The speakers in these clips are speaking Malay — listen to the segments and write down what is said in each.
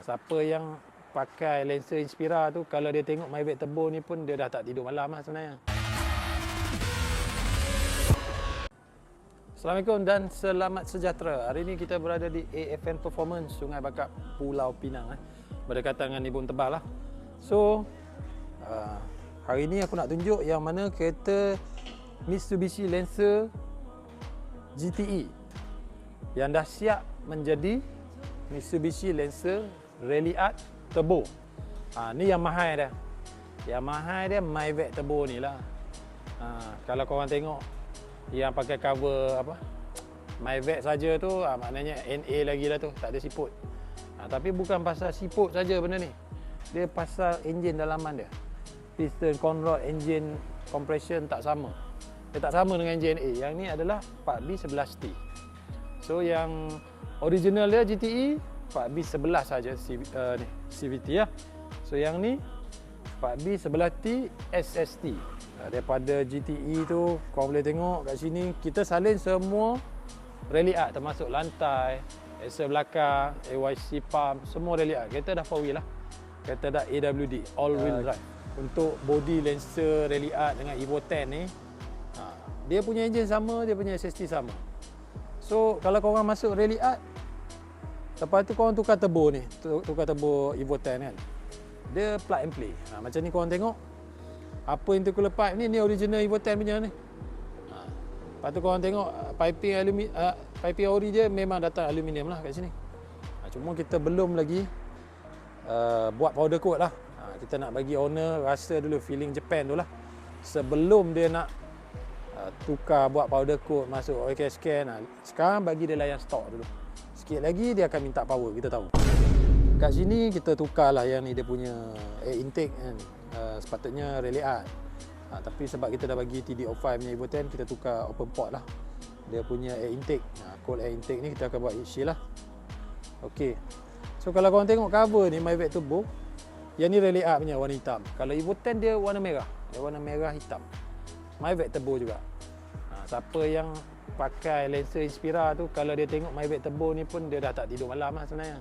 Siapa yang pakai lensa Inspira tu, kalau dia tengok Mavic Turbo ni pun dia dah tak tidur malam lah sebenarnya. Assalamualaikum dan selamat sejahtera. Hari ini kita berada di AFN Performance Sungai Bakap, Pulau Pinang, berdekatan dengan Ibun Tebal lah. So hari ini aku nak tunjuk yang mana kereta Mitsubishi Lancer GTE yang dah siap menjadi Mitsubishi Lancer Rally Art Turbo. Ni yang mahal dia. Yang mahal dia Mavic Turbo ni lah. Kalau korang tengok yang pakai cover apa Mavic saja tu, maknanya NA lagi lah tu, tak ada siput. Tapi bukan pasal siput saja benda ni. Dia pasal enjin dalaman dia. Piston, conrod, engine compression tak sama. Dia tak sama dengan enjin NA. Yang ni adalah 4B11T. So yang original dia GTE 4B11 saja ni CVT ya. So yang ni 4B11T SST. Daripada GTE tu kau boleh tengok kat sini kita salin semua rally art, termasuk lantai, axle belakang, AYC pump, semua rally art. Kereta dah 4 wheel lah. Kereta dah AWD, all wheel drive. Untuk body Lancer rally art dengan Evo 10 ni, dia punya engine sama, dia punya SST sama. So kalau korang masuk rally art, lepas tu korang tukar turbo ni, tukar turbo Evo 10 kan, dia plug and play. Macam ni korang tengok, apa intercooler pipe ni original Evo 10 punya ni. Lepas tu korang tengok piping ori dia memang datang aluminium lah kat sini. Cuma kita belum lagi buat powder coat lah. Kita nak bagi owner rasa dulu feeling Japan tu lah, sebelum dia nak tukar buat powder coat, masuk OK scan. Sekarang bagi dia layan stok dulu. Sikit lagi dia akan minta power, kita tahu. Kat sini kita tukar lah yang ni, dia punya air intake kan. Sepatutnya rally art, tapi sebab kita dah bagi TD05 punya Evo 10, kita tukar open port lah dia punya air intake. Cold air intake ni kita akan buat heat shield lah. Ok, so kalau korang tengok cover ni Mavic Turbo, yang ni rally art punya warna hitam. Kalau Evo 10 dia warna merah, dia warna merah hitam. Mavic Turbo juga. Siapa yang pakai Lancer Inspira tu, kalau dia tengok Mavic Turbo ni pun dia dah tak tidur malam lah sebenarnya.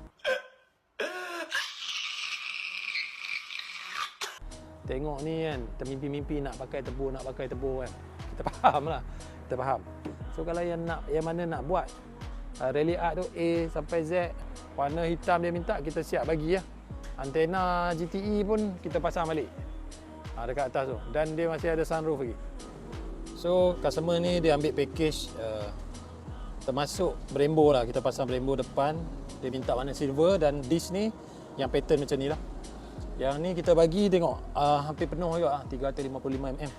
Tengok ni kan, termimpi-mimpi nak pakai turbo kan. Kita faham lah, kita faham. So kalau yang mana nak buat rally art tu A sampai Z, warna hitam dia minta, kita siap bagi lah. Antena GTE pun kita pasang balik dekat atas tu, dan dia masih ada sunroof lagi. So customer ni dia ambil package termasuk Brembo lah. Kita pasang Brembo depan, dia minta warna silver, dan disc ni yang pattern macam ni lah. Yang ni kita bagi tengok hampir penuh juga, 355mm.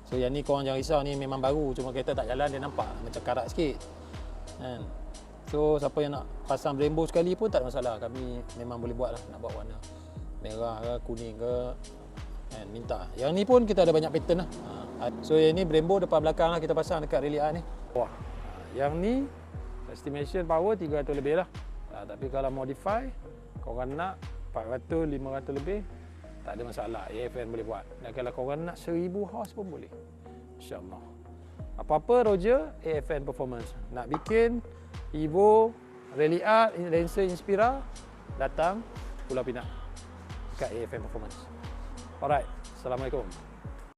So yang ni korang jangan risau, ni memang baru, cuma kereta tak jalan dia nampak macam karat sikit kan. So siapa yang nak pasang Brembo sekali pun tak ada masalah, kami memang boleh buat lah. Nak buat warna merah ke kuning ke kan, minta. Yang ni pun kita ada banyak pattern lah. So yang ni Brembo depan belakang lah kita pasang dekat rally art ni. Wah, yang ni estimation power 300 lebih lah. Tapi kalau modify korang nak 400, 500 lebih, tak ada masalah, AFN boleh buat. Dan kalau korang nak 1000 horse pun boleh, InsyaAllah. Apa-apa Roger, AFN Performance. Nak bikin Evo, Rally Art, Lancer Inspira, datang Pulau Pinang kat AFN Performance. Alright, Assalamualaikum.